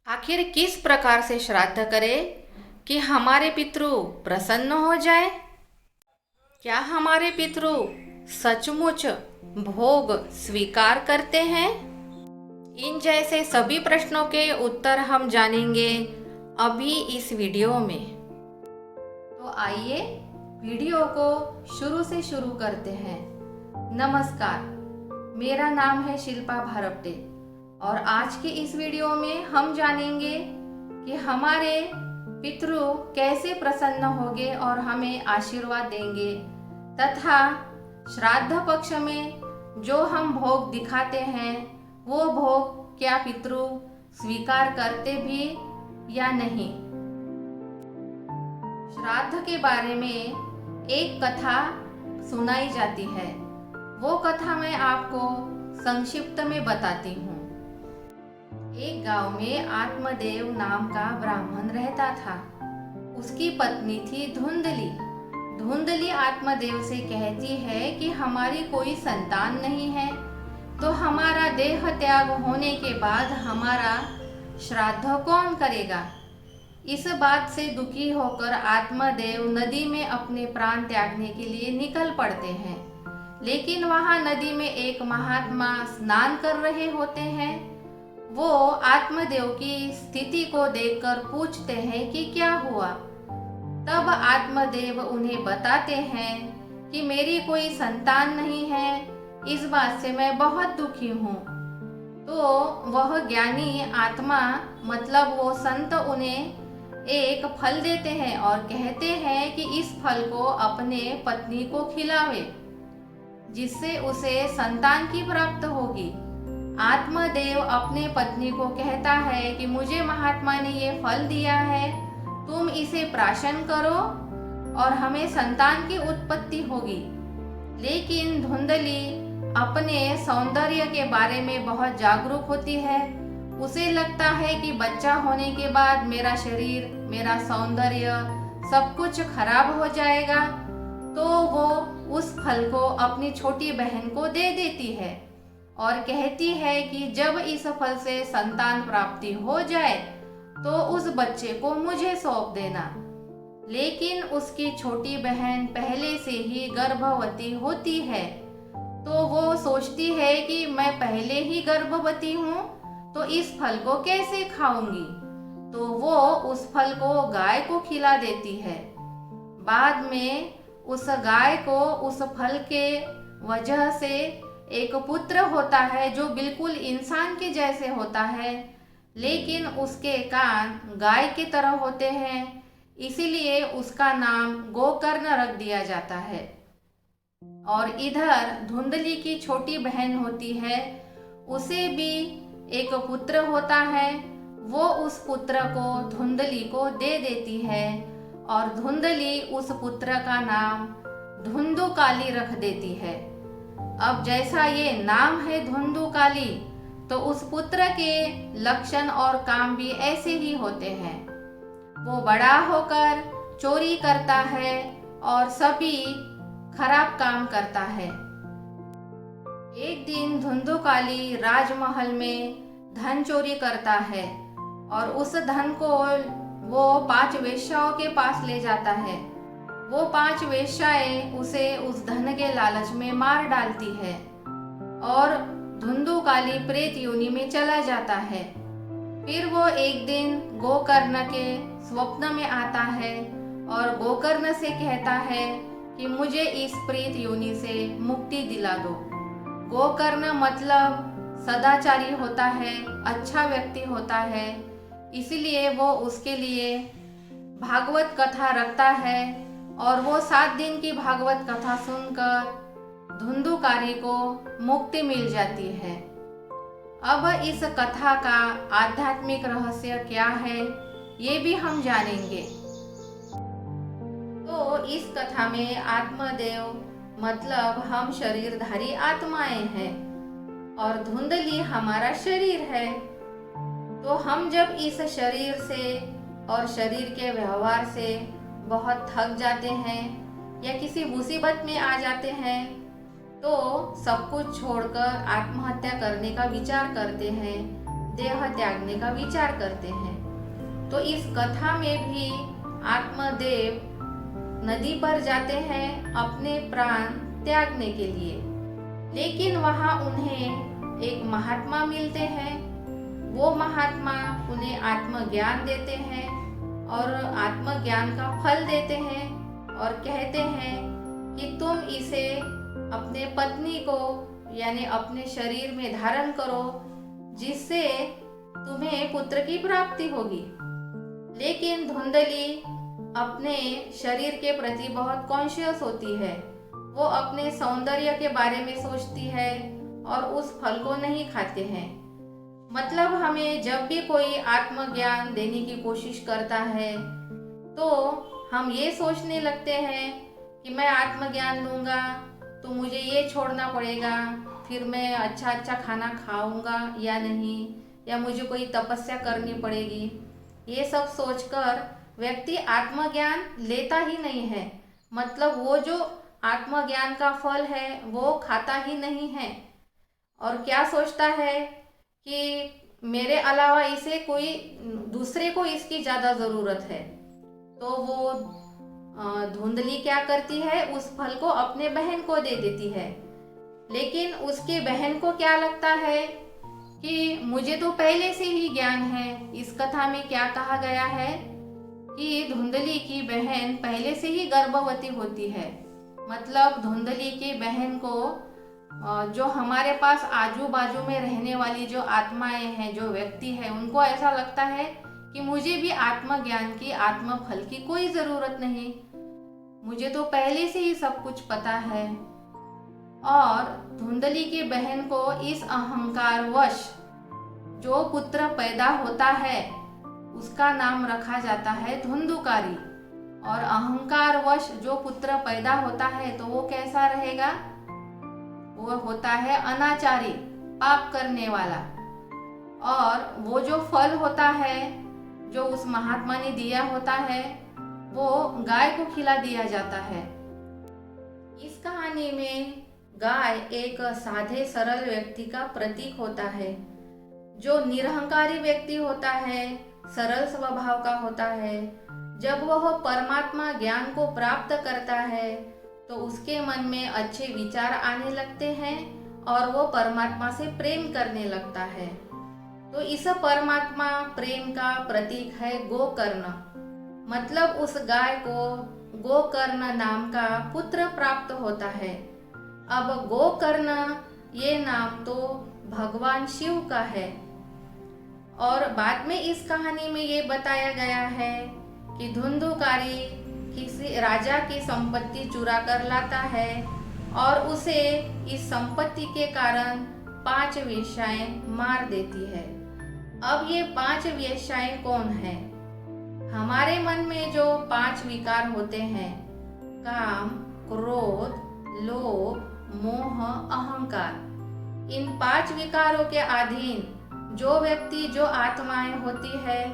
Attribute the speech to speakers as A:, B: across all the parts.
A: आखिर किस प्रकार से श्राद्ध करें कि हमारे पितृ प्रसन्न हो जाए? क्या हमारे पितृ सचमुच भोग स्वीकार करते हैं? इन जैसे सभी प्रश्नों के उत्तर हम जानेंगे अभी इस वीडियो में। तो आइए वीडियो को शुरू से शुरू करते हैं। नमस्कार, मेरा नाम है शिल्पा भारपटे और आज के इस वीडियो में हम जानेंगे कि हमारे पितृ कैसे प्रसन्न होंगे और हमें आशीर्वाद देंगे तथा श्राद्ध पक्ष में जो हम भोग दिखाते हैं वो भोग क्या पितृ स्वीकार करते भी या नहीं। श्राद्ध के बारे में एक कथा सुनाई जाती है। वो कथा मैं आपको संक्षिप्त में बताती हूँ। एक गांव में आत्मदेव नाम का ब्राह्मण रहता था। उसकी पत्नी थी धुंधली। धुंधली आत्मदेव से कहती है कि हमारी कोई संतान नहीं है, तो हमारा देह त्याग होने के बाद हमारा श्राद्ध कौन करेगा। इस बात से दुखी होकर आत्मदेव नदी में अपने प्राण त्यागने के लिए निकल पड़ते हैं। लेकिन वहां नदी में एक महात्मा स्नान कर रहे होते हैं। वो आत्मदेव की स्थिति को देखकर पूछते हैं कि क्या हुआ। तब आत्मदेव उन्हें बताते हैं कि मेरी कोई संतान नहीं है, इस बात से मैं बहुत दुखी हूँ। तो वह ज्ञानी आत्मा मतलब वो संत उन्हें एक फल देते हैं और कहते हैं कि इस फल को अपने पत्नी को खिलावे, जिससे उसे संतान की प्राप्त होगी। आत्मदेव अपने पत्नी को कहता है कि मुझे महात्मा ने ये फल दिया है, तुम इसे प्राशन करो और हमें संतान की उत्पत्ति होगी। लेकिन धुंधली अपने सौंदर्य के बारे में बहुत जागरूक होती है। उसे लगता है कि बच्चा होने के बाद मेरा शरीर, मेरा सौंदर्य सब कुछ खराब हो जाएगा, तो वो उस फल को अपनी छोटी बहन को दे देती है और कहती है कि जब इस फल से संतान प्राप्ति हो जाए तो उस बच्चे को मुझे सौंप देना। लेकिन उसकी छोटी बहन पहले से ही गर्भवती होती है, तो वो सोचती है कि मैं पहले ही गर्भवती हूँ, तो इस फल को कैसे खाऊंगी। तो वो उस फल को गाय को खिला देती है। बाद में उस गाय को उस फल के वजह से एक पुत्र होता है जो बिल्कुल इंसान के जैसे होता है, लेकिन उसके कान गाय की तरह होते हैं, इसीलिए उसका नाम गोकर्ण रख दिया जाता है। और इधर धुंधली की छोटी बहन होती है, उसे भी एक पुत्र होता है। वो उस पुत्र को धुंधली को दे देती है और धुंधली उस पुत्र का नाम धुंधुकाली रख देती है। अब जैसा ये नाम है धुंधुकाली, तो उस पुत्र के लक्षण और काम भी ऐसे ही होते हैं। वो बड़ा होकर चोरी करता है और सभी खराब काम करता है। एक दिन धुंधुकाली राजमहल में धन चोरी करता है और उस धन को वो 5 वेश्याओं के पास ले जाता है। वो 5 वेश्याएं उसे उस धन के लालच में मार डालती है और धुंधुकाली प्रेत योनि में चला जाता है। फिर वो एक दिन गोकर्ण के स्वप्न में आता है और गोकर्ण से कहता है कि मुझे इस प्रेत योनि से मुक्ति दिला दो। गोकर्ण मतलब सदाचारी होता है, अच्छा व्यक्ति होता है, इसलिए वो उसके लिए भागवत कथा रखता है और वो 7 दिन की भागवत कथा सुनकर धुंधुकारी को मुक्ति मिल जाती है। अब इस कथा का आध्यात्मिक रहस्य क्या है ये भी हम जानेंगे। तो इस कथा में आत्मदेव मतलब हम शरीरधारी आत्माएं हैं और धुंधली हमारा शरीर है। तो हम जब इस शरीर से और शरीर के व्यवहार से बहुत थक जाते हैं या किसी मुसीबत में आ जाते हैं, तो सब कुछ छोड़कर आत्महत्या करने का विचार करते हैं। देह त्यागने का विचार करते हैं। तो इस कथा में भी आत्मदेव नदी पर जाते हैं अपने प्राण त्यागने के लिए, लेकिन वहां उन्हें एक महात्मा मिलते हैं। वो महात्मा उन्हें आत्मज्ञान देते हैं और आत्मज्ञान का फल देते हैं और कहते हैं कि तुम इसे अपने पत्नी को यानी अपने शरीर में धारण करो, जिससे तुम्हें पुत्र की प्राप्ति होगी। लेकिन धुंधली अपने शरीर के प्रति बहुत कॉन्शियस होती है। वो अपने सौंदर्य के बारे में सोचती है और उस फल को नहीं खाते हैं। मतलब हमें जब भी कोई आत्मज्ञान देने की कोशिश करता है तो हम ये सोचने लगते हैं कि मैं आत्मज्ञान लूँगा तो मुझे ये छोड़ना पड़ेगा, फिर मैं अच्छा खाना खाऊंगा या नहीं, या मुझे कोई तपस्या करनी पड़ेगी। ये सब सोचकर व्यक्ति आत्मज्ञान लेता ही नहीं है। मतलब वो जो आत्मज्ञान का फल है वो खाता ही नहीं है और क्या सोचता है कि मेरे अलावा इसे कोई दूसरे को इसकी ज़्यादा ज़रूरत है। तो वो धुंधली क्या करती है, उस फल को अपने बहन को दे देती है। लेकिन उसकी बहन को क्या लगता है कि मुझे तो पहले से ही ज्ञान है। इस कथा में क्या कहा गया है कि धुंधली की बहन पहले से ही गर्भवती होती है। मतलब धुंधली की बहन को जो हमारे पास आजू बाजू में रहने वाली जो आत्माएं हैं, जो व्यक्ति है, उनको ऐसा लगता है कि मुझे भी आत्मज्ञान की, आत्म फल की कोई ज़रूरत नहीं, मुझे तो पहले से ही सब कुछ पता है। और धुंधली की बहन को इस अहंकारवश जो पुत्र पैदा होता है उसका नाम रखा जाता है धुंधुकारी। और अहंकारवश जो पुत्र पैदा होता है तो वो कैसा रहेगा, वो होता है अनाचारी, पाप करने वाला। और वो जो फल होता है जो उस महात्मा ने दिया होता है वो गाय को खिला दिया जाता है। इस कहानी में गाय एक साधे सरल व्यक्ति का प्रतीक होता है। जो निरहंकारी व्यक्ति होता है, सरल स्वभाव का होता है, जब वह परमात्मा ज्ञान को प्राप्त करता है तो उसके मन में अच्छे विचार आने लगते हैं और वो परमात्मा से प्रेम करने लगता है। तो इस परमात्मा प्रेम का प्रतीक है गोकर्ण। मतलब उस गाय को गोकर्ण नाम का पुत्र प्राप्त होता है। अब गोकर्ण ये नाम तो भगवान शिव का है। और बाद में इस कहानी में ये बताया गया है कि धुंधुकारी किसी राजा की संपत्ति चुरा कर लाता है और उसे इस संपत्ति के कारण 5 वेश्याएं मार देती है। अब ये 5 वेश्याएं कौन है? हमारे मन में जो 5 विकार होते हैं, काम, क्रोध, लोभ, मोह, अहंकार, इन 5 विकारों के अधीन जो व्यक्ति, जो आत्माएं होती है,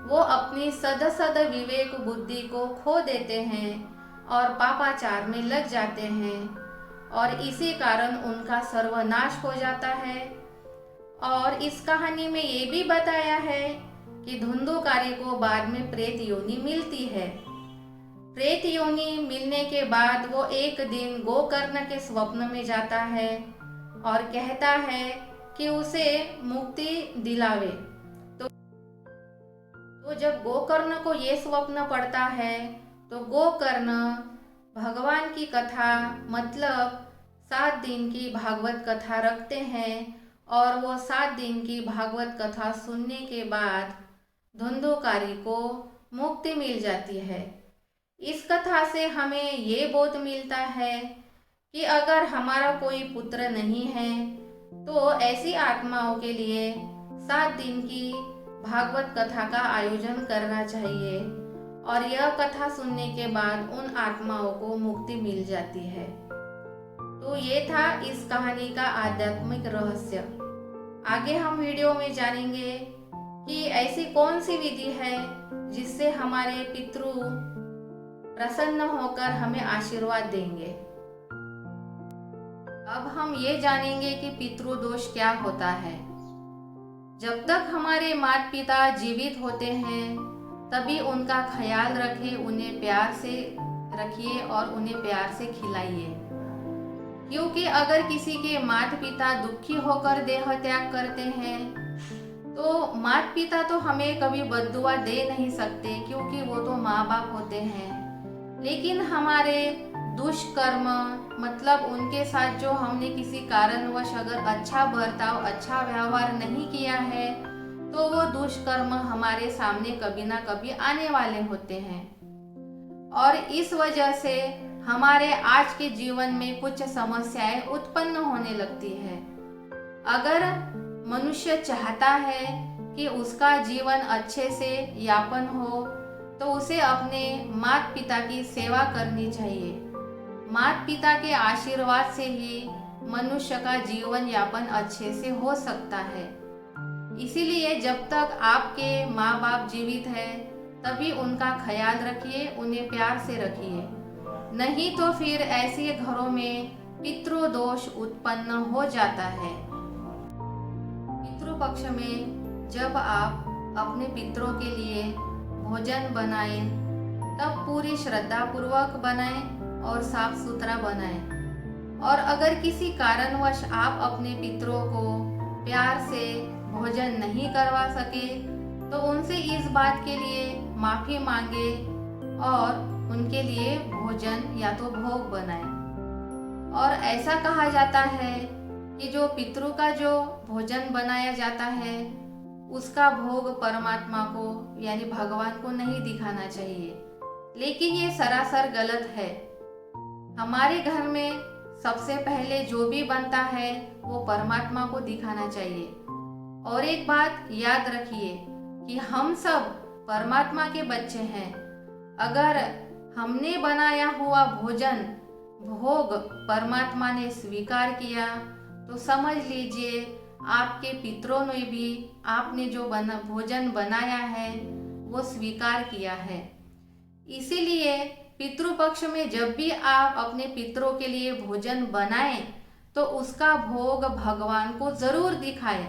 A: वो अपनी सद विवेक बुद्धि को खो देते हैं और पापाचार में लग जाते हैं और इसी कारण उनका सर्वनाश हो जाता है। और इस कहानी में ये भी बताया है कि धुंधुकारी को बाद में प्रेत योनि मिलती है। प्रेत योनि मिलने के बाद वो एक दिन गोकर्ण के स्वप्न में जाता है और कहता है कि उसे मुक्ति दिलावे। तो जब गोकर्ण को ये स्वप्न पड़ता है तो गोकर्ण भगवान की कथा, मतलब 7 दिन की भागवत कथा रखते हैं और वो 7 दिन की भागवत कथा सुनने के बाद धुंधुकारी को मुक्ति मिल जाती है। इस कथा से हमें ये बोध मिलता है कि अगर हमारा कोई पुत्र नहीं है तो ऐसी आत्माओं के लिए 7 दिन की भागवत कथा का आयोजन करना चाहिए और यह कथा सुनने के बाद उन आत्माओं को मुक्ति मिल जाती है। तो ये था इस कहानी का आध्यात्मिक रहस्य। आगे हम वीडियो में जानेंगे कि ऐसी कौन सी विधि है जिससे हमारे पितृ प्रसन्न होकर हमें आशीर्वाद देंगे। अब हम ये जानेंगे कि पितृदोष क्या होता है। जब तक हमारे माता पिता जीवित होते हैं तभी उनका ख्याल रखें, उन्हें प्यार से रखिए और उन्हें प्यार से खिलाइए। क्योंकि अगर किसी के माता पिता दुखी होकर देह त्याग करते हैं तो माता पिता तो हमें कभी बद्दुआ दे नहीं सकते, क्योंकि वो तो माँ बाप होते हैं। लेकिन हमारे दुष्कर्म, मतलब उनके साथ जो हमने किसी कारणवश अगर अच्छा बर्ताव, अच्छा व्यवहार नहीं किया है तो वो दुष्कर्म हमारे सामने कभी ना कभी आने वाले होते हैं। और इस वजह से हमारे आज के जीवन में कुछ समस्याएं उत्पन्न होने लगती है। अगर मनुष्य चाहता है कि उसका जीवन अच्छे से यापन हो तो उसे अपने माता पिता की सेवा करनी चाहिए। माता पिता के आशीर्वाद से ही मनुष्य का जीवन यापन अच्छे से हो सकता है। इसीलिए जब तक आपके माँ बाप जीवित है तभी उनका ख्याल रखिए, उन्हें प्यार से रखिए। नहीं तो फिर ऐसे घरों में पितृदोष उत्पन्न हो जाता है। पितृपक्ष में जब आप अपने पितरों के लिए भोजन बनाएं तब पूरी श्रद्धा पूर्वक बनाएं और साफ सुथरा बनाएं। और अगर किसी कारणवश आप अपने पितरों को प्यार से भोजन नहीं करवा सके तो उनसे इस बात के लिए माफी मांगे और उनके लिए भोजन या तो भोग बनाएं। और ऐसा कहा जाता है कि जो पितरों का जो भोजन बनाया जाता है उसका भोग परमात्मा को यानी भगवान को नहीं दिखाना चाहिए, लेकिन ये सरासर गलत है। हमारे घर में सबसे पहले जो भी बनता है वो परमात्मा को दिखाना चाहिए। और एक बात याद रखिए कि हम सब परमात्मा के बच्चे हैं। अगर हमने बनाया हुआ भोजन भोग परमात्मा ने स्वीकार किया तो समझ लीजिए आपके पितरों ने भी आपने जो भोजन बनाया है वो स्वीकार किया है। इसीलिए पितृपक्ष में जब भी आप अपने पितरों के लिए भोजन बनाएं तो उसका भोग भगवान को जरूर दिखाएं।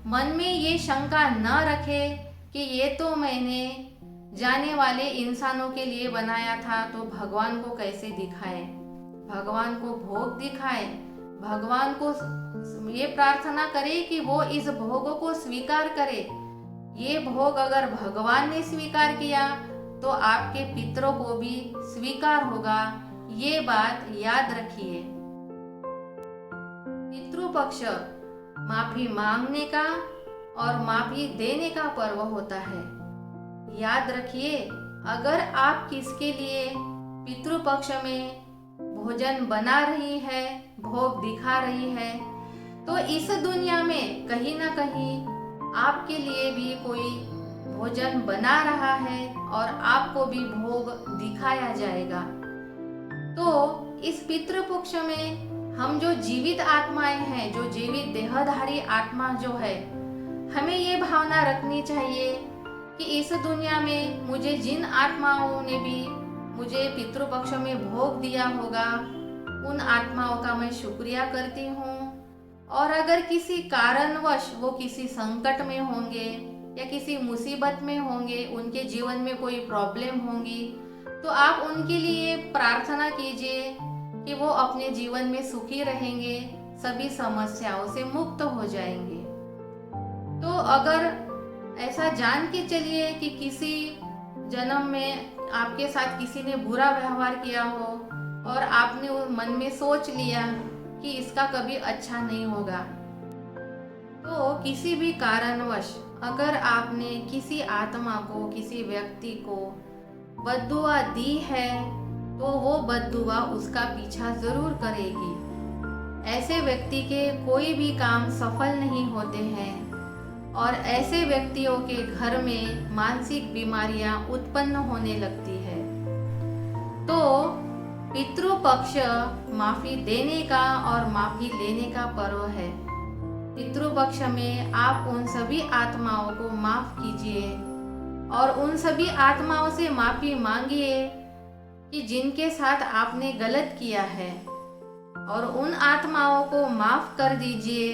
A: मन में ये शंका न रखें कि ये तो मैंने जाने वाले इंसानों के लिए बनाया था तो भगवान को कैसे दिखाए। भगवान को भोग दिखाए, भगवान को ये प्रार्थना करे कि वो इस भोग को स्वीकार करे। ये भोग अगर भगवान ने स्वीकार किया तो आपके पितरों को भी स्वीकार होगा। ये बात याद रखिए। पितृपक्ष माफी मांगने का और माफी देने का पर्व होता है। याद रखिए, अगर आप किसके लिए पितृपक्ष में भोजन बना रही है, भोग दिखा रही है, तो इस दुनिया में कहीं ना कहीं आपके लिए भी कोई भोजन बना रहा है और आपको भी भोग दिखाया जाएगा। तो इस पितृपक्ष में हम जो जीवित आत्माएं हैं, जो जीवित देहधारी आत्मा जो है, हमें ये भावना रखनी चाहिए कि इस दुनिया में मुझे जिन आत्माओं ने भी मुझे पितृपक्ष में भोग दिया होगा उन आत्माओं का मैं शुक्रिया करती हूँ। और अगर किसी कारणवश वो किसी संकट में होंगे या किसी मुसीबत में होंगे, उनके जीवन में कोई प्रॉब्लम होंगी, तो आप उनके लिए प्रार्थना कीजिए कि वो अपने जीवन में सुखी रहेंगे, सभी समस्याओं से मुक्त हो जाएंगे। तो अगर ऐसा जान के चलिए कि किसी जन्म में आपके साथ किसी ने बुरा व्यवहार किया हो और आपने मन में सोच लिया कि इसका कभी अच्छा नहीं होगा, तो किसी भी कारणवश अगर आपने किसी आत्मा को, किसी व्यक्ति को बद्दुआ दी है तो वो बद्दुआ उसका पीछा जरूर करेगी। ऐसे व्यक्ति के कोई भी काम सफल नहीं होते हैं और ऐसे व्यक्तियों के घर में मानसिक बीमारियां उत्पन्न होने लगती है। तो पितृपक्ष माफी देने का और माफी लेने का पर्व है। पितृपक्ष में आप उन सभी आत्माओं को माफ कीजिए और उन सभी आत्माओं से माफी मांगिए कि जिनके साथ आपने गलत किया है, और उन आत्माओं को माफ कर दीजिए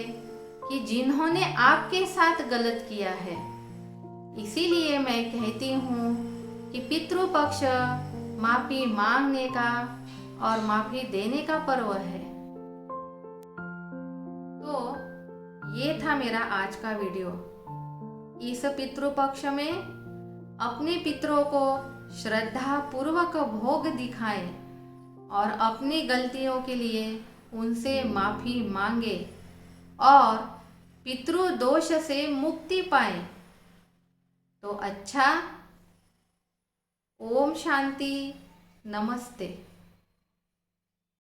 A: कि जिन्होंने आपके साथ गलत किया है। इसीलिए मैं कहती हूँ कि पितृपक्ष माफी मांगने का और माफी देने का पर्व है। तो ये था मेरा आज का वीडियो। इस पितृपक्ष में अपने पितरों को श्रद्धा पूर्वक भोग दिखाएं और अपनी गलतियों के लिए उनसे माफी मांगे और पितृदोष से मुक्ति पाएं। तो अच्छा, ओम शांति, नमस्ते।